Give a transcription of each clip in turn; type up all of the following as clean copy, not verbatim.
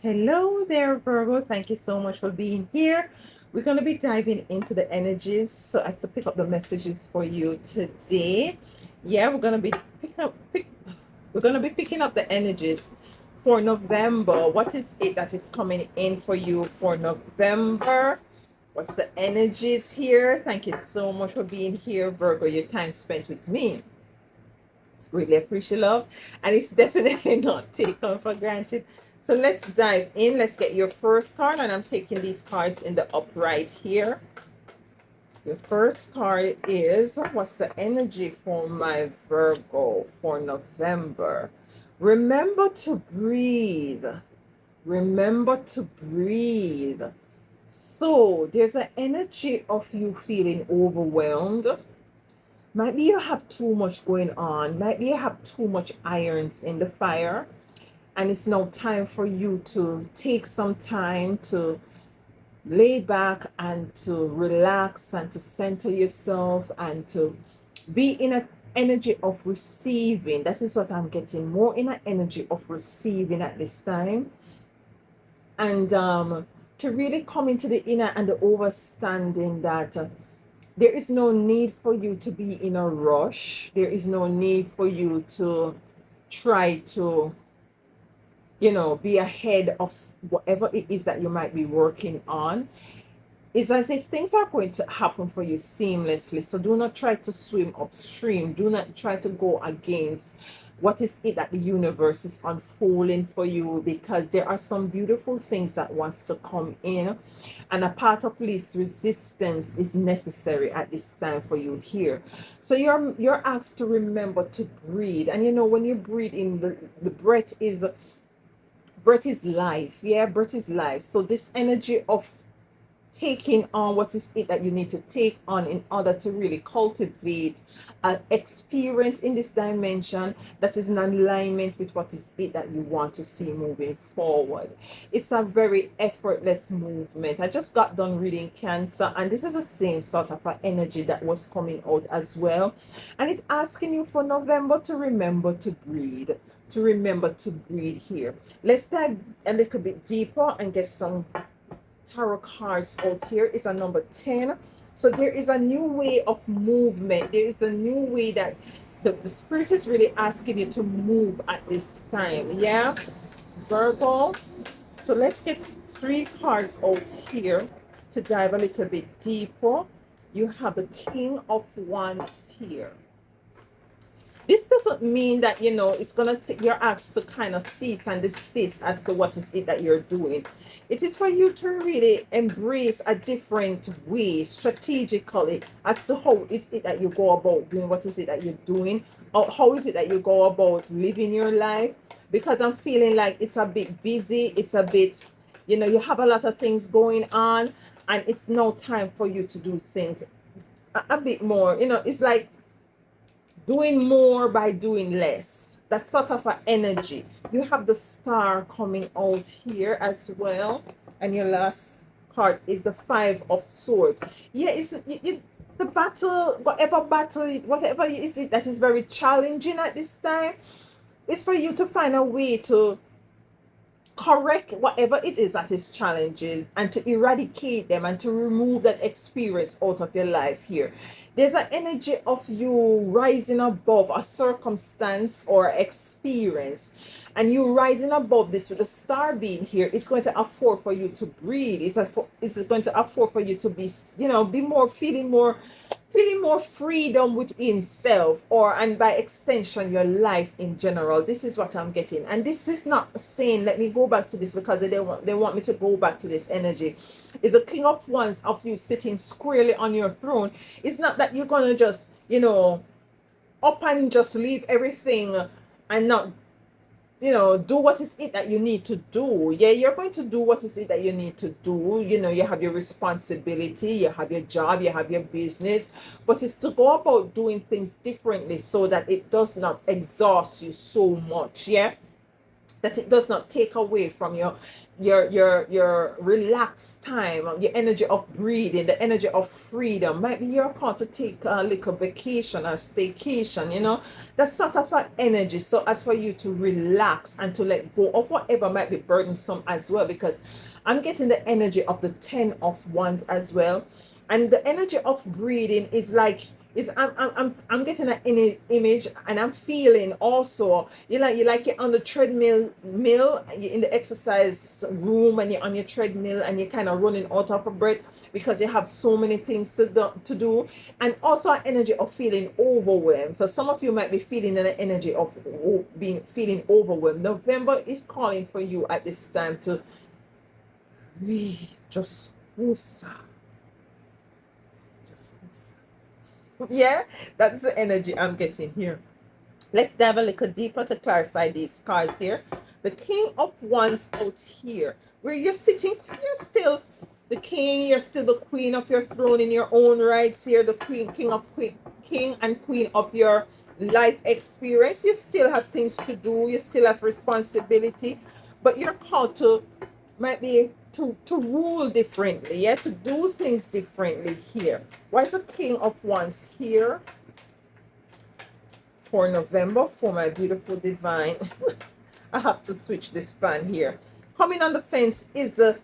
Hello there, Virgo. Thank you so much for being here. We're going to be diving into the energies so as to pick up the messages for you today. Yeah, we're going to be picking up the energies for November. What is it that is coming in for you for November? What's the energies here? Thank you so much for being here, Virgo. Your time spent with me. It's really appreciate love, and it's definitely not taken for granted. So let's dive in. Let's get your first card, and I'm taking these cards in the upright here. Your first card is, what's the energy for my Virgo for November? Remember to breathe. Remember to breathe. So there's an energy of you feeling overwhelmed. Maybe you have too much going on. Maybe you have too much irons in the fire. And it's now time for you to take some time to lay back and to relax and to center yourself and to be in an energy of receiving. That is what I'm getting, more in an energy of receiving at this time. And to really come into the inner and the overstanding that there is no need for you to be in a rush. There is no need for you to try to, be ahead of whatever it is that you might be working on. It's as if things are going to happen for you seamlessly. So do not try to swim upstream. Do not try to go against what is it that the universe is unfolding for you, because there are some beautiful things that wants to come in, and a part of least resistance is necessary at this time for you here. So you're asked to remember to breathe. And when you breathe in, the breath is life. Yeah, breath is life. So this energy of taking on what is it that you need to take on in order to really cultivate an experience in this dimension that is in alignment with what is it that you want to see moving forward. It's a very effortless movement. I just got done reading Cancer, and this is the same sort of energy that was coming out as well. And it's asking you for November to remember to breathe. To remember to breathe here. Let's dive a little bit deeper and get some tarot cards out here. Is a number 10. So there is a new way of movement. There is a new way that the spirit is really asking you to move at this time. Yeah, Virgo. So let's get 3 cards out here to dive a little bit deeper. You have the King of Wands here. This doesn't mean that it's gonna you're asked to kind of cease and desist as to what is it that you're doing. It is for you to really embrace a different way strategically as to how is it that you go about doing what is it that you're doing, or how is it that you go about living your life. Because I'm feeling like it's a bit busy, it's a bit, you have a lot of things going on, and it's no time for you to do things a bit more. It's like doing more by doing less. That sort of an energy. You have the Star coming out here as well, and your last card is the 5 of Swords. Yeah, the battle, whatever is it that is very challenging at this time. It's for you to find a way to correct whatever it is that is challenging, and to eradicate them, and to remove that experience out of your life here. There's an energy of you rising above a circumstance or experience, and you rising above this with the Star being here. It's going to afford for you to breathe. It's going to afford for you to be, be more, feeling more freedom within self, and by extension your life in general. This is what I'm getting. And this is not saying, let me go back to this, because they want me to go back to this energy. Is a King of Wands of you sitting squarely on your throne. It's not that you're gonna just up and just leave everything and not do what is it that you need to do. Yeah, you're going to do what is it that you need to do. You have your responsibility, you have your job, you have your business, but it's to go about doing things differently so that it does not exhaust you so much. Yeah, that it does not take away from your relaxed time, your energy of breathing, the energy of freedom. Might be you're called to take a little vacation or staycation, you know, that's sort of an energy. So as for you to relax and to let go of whatever might be burdensome as well, because I'm getting the energy of the 10 of Wands as well. And the energy of breathing is like, is I'm getting an image, and I'm feeling also, you're on the treadmill, you're in the exercise room, and you're on your treadmill, and you're kind of running out of breath because you have so many things to do. And also an energy of feeling overwhelmed. So some of you might be feeling an energy of feeling overwhelmed. November is calling for you at this time to breathe, just woosah, just woosah. Yeah, that's the energy I'm getting here. Let's dive a little deeper to clarify these cards here. The King of Wands out here, where you're sitting, you're still the king, you're still the queen of your throne in your own rights here, the king and queen of your life experience. You still have things to do, you still have responsibility, but you're called to, might be to rule differently, yeah, to do things differently here. Why is the King of Wands here for November for my beautiful divine? I have to switch this fan here. Coming on the fence is the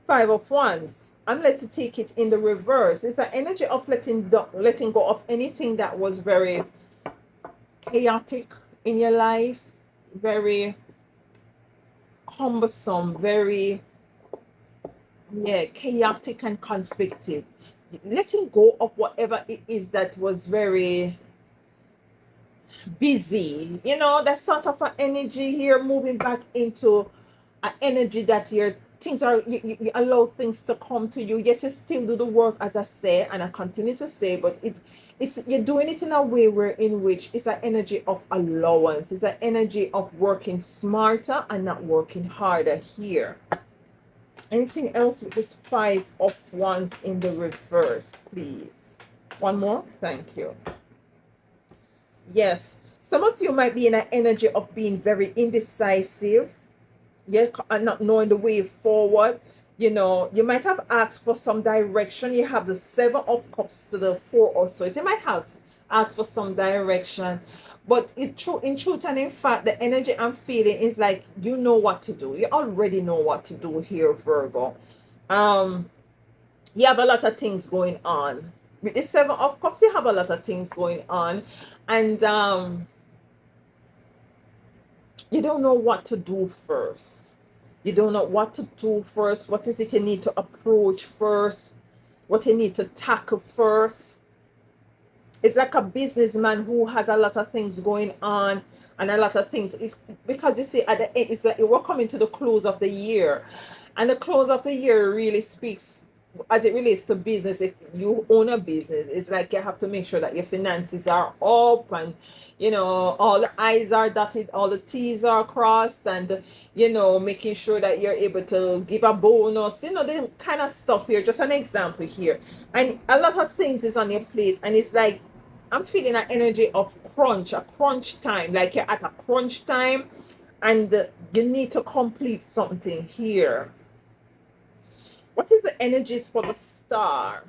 5 of Wands. I'm led to take it in the reverse. It's an energy of letting go of anything that was very chaotic in your life, very cumbersome, very, yeah, chaotic and conflictive. Letting go of whatever it is that was very busy, you know, that sort of an energy here, moving back into an energy that your things are, you allow things to come to you. Yes, you still do the work, as I say, and I continue to say, but it's you're doing it in a way where in which it's an energy of allowance. It's an energy of working smarter and not working harder here. Anything else with this 5 of Wands in the reverse, please? One more. Thank you. Yes, some of you might be in an energy of being very indecisive, yeah, and not knowing the way forward. You know, you might have asked for some direction. You have the 7 of Cups to the 4 or so. You might have asked for some direction, but in truth and in fact, the energy I'm feeling is like you know what to do. You already know what to do here, Virgo. You have a lot of things going on with the 7 of Cups. You have a lot of things going on, and you don't know what to do first. You don't know what to do first. What is it you need to approach first? What you need to tackle first? It's like a businessman who has a lot of things going on, and a lot of things. It's because you see, at the end, it's like we're coming to the close of the year, and the close of the year really speaks as it relates to business. If you own a business, it's like you have to make sure that your finances are up, and you know, all the I's are dotted, all the T's are crossed, and you know, making sure that you're able to give a bonus, you know, the kind of stuff here. Just an example here. And a lot of things is on your plate, and it's like I'm feeling an energy of crunch, a crunch time, like you're at a crunch time, and you need to complete something here. What is the energies for the Star?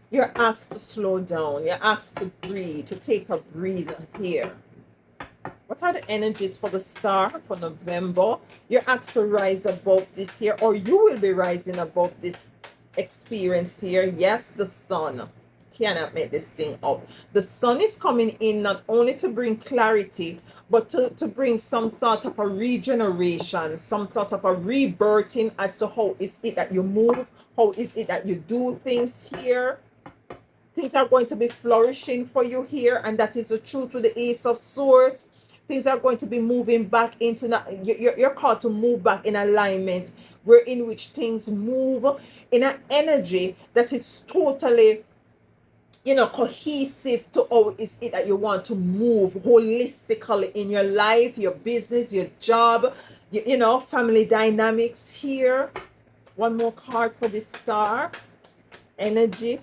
You're asked to slow down. You're asked to breathe, to take a breather here. What are the energies for the Star for November? You're asked to rise above this here, or you will be rising above this experience here. Yes, the Sun. Cannot make this thing up. The Sun is coming in not only to bring clarity, but to bring some sort of a regeneration, some sort of a rebirthing as to how is it that you move, how is it that you do things here. Things are going to be flourishing for you here, and that is the truth with the Ace of Swords. Things are going to be moving back into, you're called to move back in alignment, where in which things move in an energy that is totally, you know, cohesive to how is it that you want to move holistically in your life, your business, your job, you know, family dynamics here. One more card for the Star energy.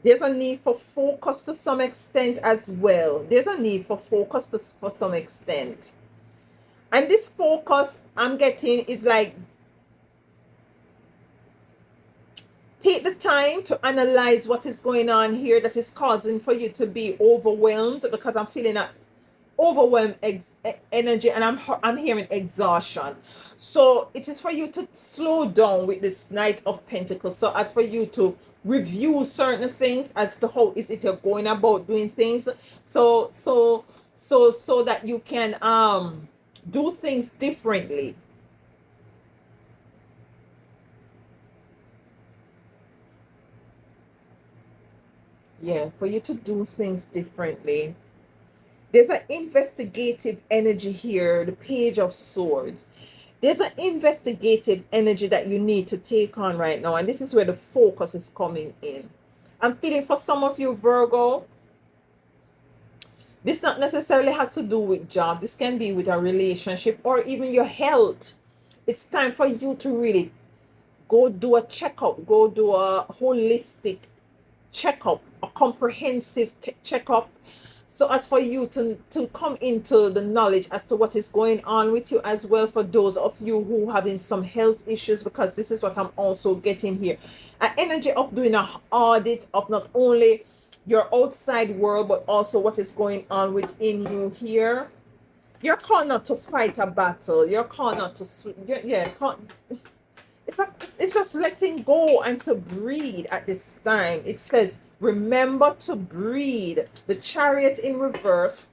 There's a need for focus to some extent as well. There's a need for focus for some extent. And this focus I'm getting is like, take the time to analyze what is going on here that is causing for you to be overwhelmed, because I'm feeling that overwhelmed energy, and I'm hearing exhaustion. So it is for you to slow down with this Knight of Pentacles. So as for you to review certain things as to how is it you're going about doing things, so that you can do things differently. Yeah, for you to do things differently. There's an investigative energy here, the Page of Swords. There's an investigative energy that you need to take on right now, and this is where the focus is coming in. I'm feeling for some of you, Virgo, this not necessarily has to do with job. This can be with a relationship or even your health. It's time for you to really go do a checkup, go do a holistic checkup, a comprehensive checkup, so as for you to come into the knowledge as to what is going on with you as well, for those of you who having some health issues, because this is what I'm also getting here. An energy of doing an audit of not only your outside world but also what is going on within you here. You're called not to fight a battle. You're called not to it's just letting go and to breathe at this time. It says, remember to breathe. The Chariot in reverse,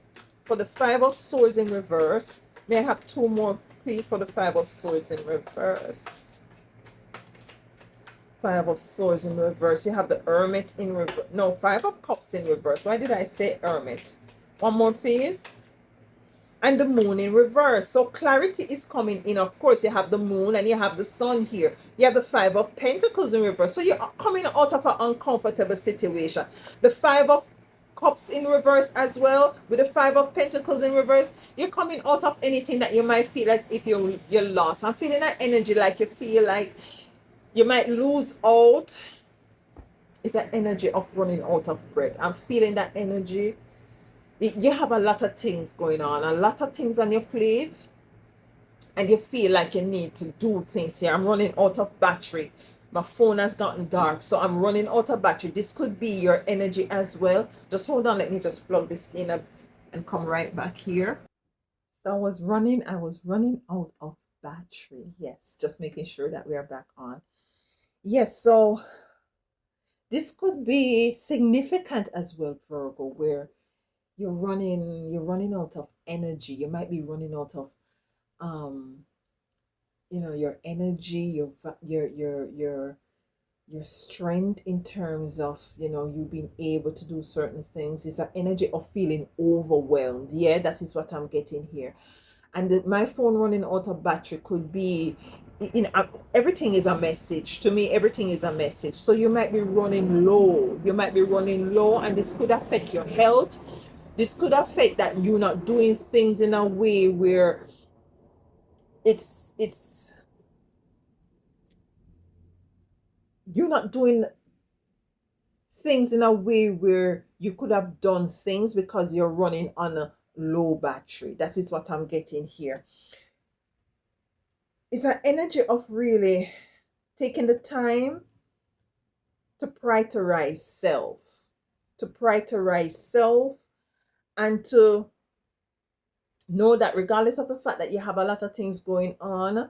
for the Five of Swords in reverse. May I have two more, please, for the Five of Swords in reverse? Five of Swords in reverse. You have the Hermit in reverse. No, Five of Cups in reverse. Why did I say Hermit? One more, please. And the Moon in reverse. So clarity is coming in. Of course, you have the Moon and you have the Sun here. You have the Five of Pentacles in reverse. So you're coming out of an uncomfortable situation. The Five of Cups in reverse as well, with the Five of Pentacles in reverse. You're coming out of anything that you might feel as if you're lost. I'm feeling that energy, like you feel like you might lose out. It's an energy of running out of breath. I'm feeling that energy. You have a lot of things going on, a lot of things on your plate, and you feel like you need to do things here. I'm running out of battery. My phone has gotten dark, so I'm running out of battery. This could be your energy as well. Just hold on, let me just plug this in and come right back here. So I was running out of battery. Yes, just making sure that we are back on. Yes, so this could be significant as well, Virgo, where you're running out of energy. You might be running out of um your energy, your strength, in terms of you being able to do certain things. It's an energy of feeling overwhelmed. Yeah, that is what I'm getting here. And my phone running out of battery could be, everything is a message to me. Everything is a message. So you might be running low. You might be running low, and this could affect your health. This could affect that you're not doing things in a way where it's you're not doing things in a way where you could have done things because you're running on a low battery. That is what I'm getting here. It's an energy of really taking the time to prioritize self, to prioritize self, and to know that regardless of the fact that you have a lot of things going on,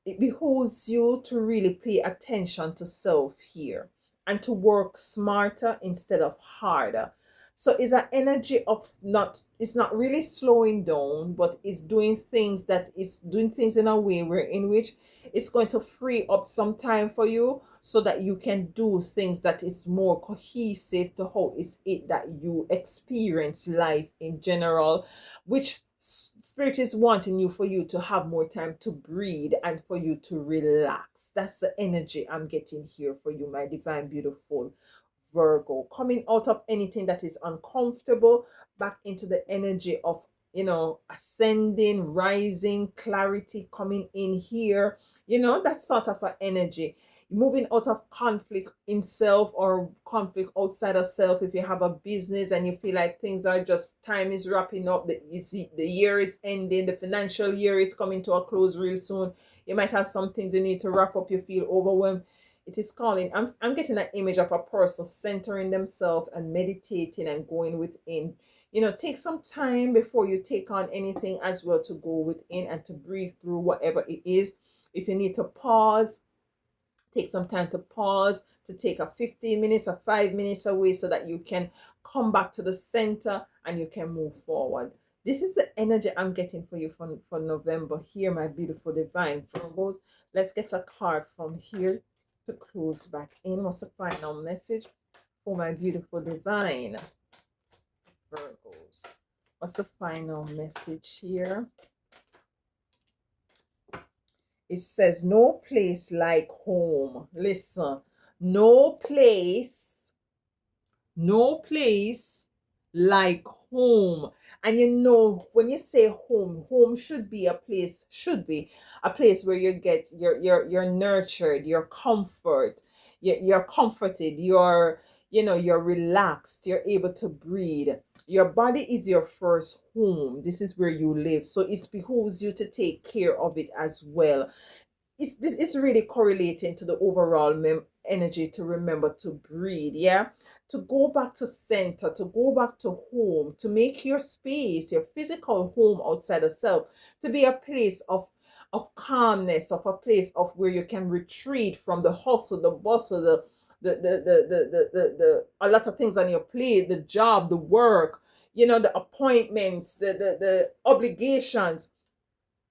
it behooves you to really pay attention to self here and to work smarter instead of harder. So it's an energy of it's not really slowing down, but it's doing things in a way where in which it's going to free up some time for you, so that you can do things that is more cohesive to how is it that you experience life in general, which spirit is wanting you, for you to have more time to breathe and for you to relax. That's the energy I'm getting here for you, my divine, beautiful Virgo. Coming out of anything that is uncomfortable, back into the energy of, ascending, rising, clarity coming in here. That sort of an energy. moving out of conflict in self or conflict outside of self. If you have a business and you feel like things are just, time is wrapping up, the year is ending, the financial year is coming to a close real soon, you might have some things you need to wrap up, you feel overwhelmed. It is calling. I'm getting an image of a person centering themselves and meditating and going within. Take some time before you take on anything as well, to go within and to breathe through whatever it is. If you need to pause, take some time to pause, to take a 15 minutes or 5 minutes away, so that you can come back to the center and you can move forward. This is the energy I'm getting for you for November here, my beautiful divine Virgos. Let's get a card from here to close back in. What's the final message for my beautiful divine Virgos? What's the final message here? It says, no place like home. Listen, no place, no place like home. And when you say home, home should be a place, where you get you're nurtured, you're comfort, you're comforted, you're relaxed, you're able to breathe. Your body is your first home. This is where you live. So it behooves you to take care of it as well. It's really correlating to the overall energy, to remember to breathe, yeah, to go back to center, to go back to home, to make your space, your physical home outside of self, to be a place of calmness, of a place of where you can retreat from the hustle, the bustle, the a lot of things on your plate, the job, the work, the appointments, the obligations.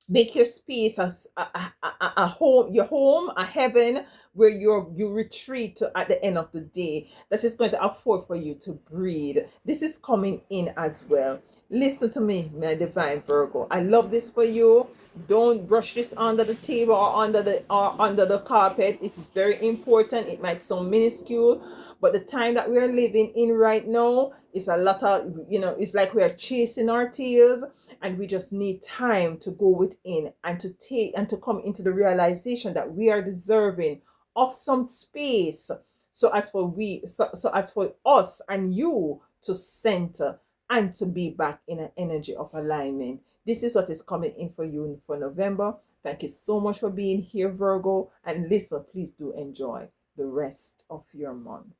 Make your space as a home, your home, a heaven, where you retreat to at the end of the day. That is going to afford for you to breathe. This is coming in as well. Listen to me, my divine Virgo. I love this for you. Don't brush this under the table or under the carpet. This is very important. It might sound minuscule, but the time that we are living in right now is a lot of, it's like we are chasing our tails, and we just need time to go within and to take and to come into the realization that we are deserving of some space. So as for us and you to center and to be back in an energy of alignment. This is what is coming in for you for November. Thank you so much for being here, Virgo. And listen, please do enjoy the rest of your month.